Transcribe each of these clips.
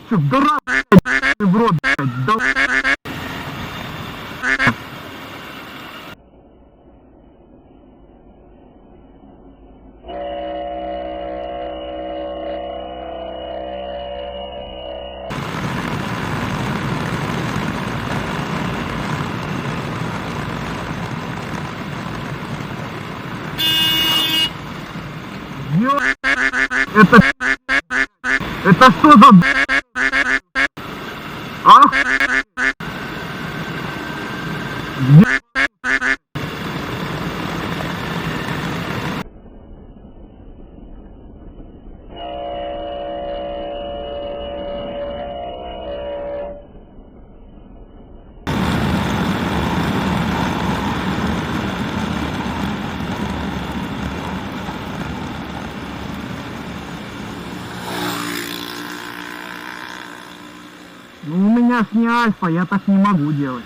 Что, дурак, в рот, блядь, да... Это что за... А? Ну, у меня ж не альфа, я так не могу делать.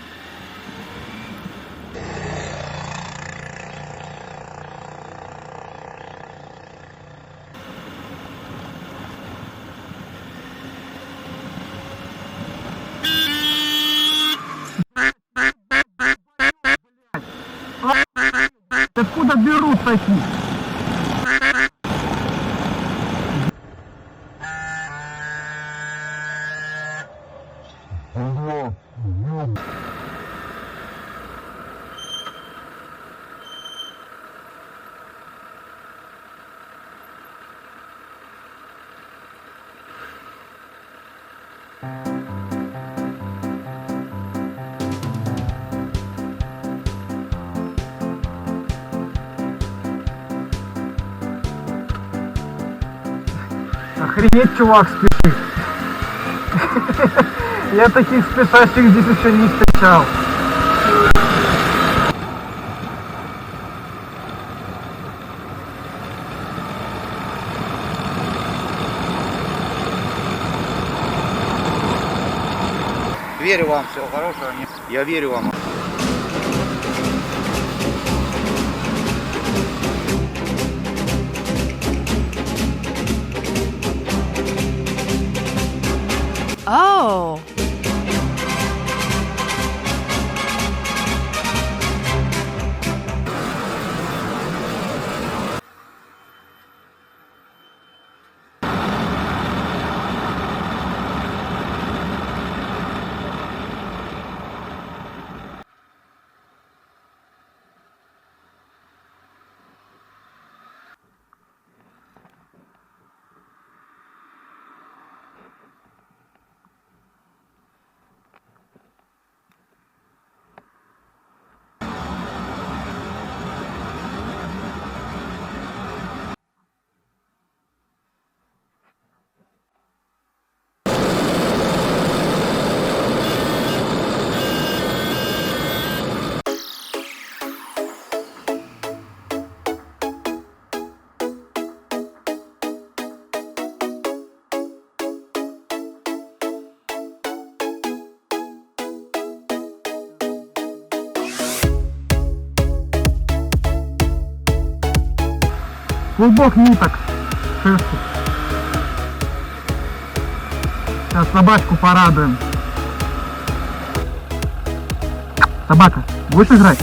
Откуда берут таких? Охренеть, чувак, спешит. Я таких спешащих здесь еще не встречал. Верю вам, всего хорошего. Я верю вам. Oh. Клубок ниток. Шерсти. Сейчас собачку порадуем. Собака, будешь играть?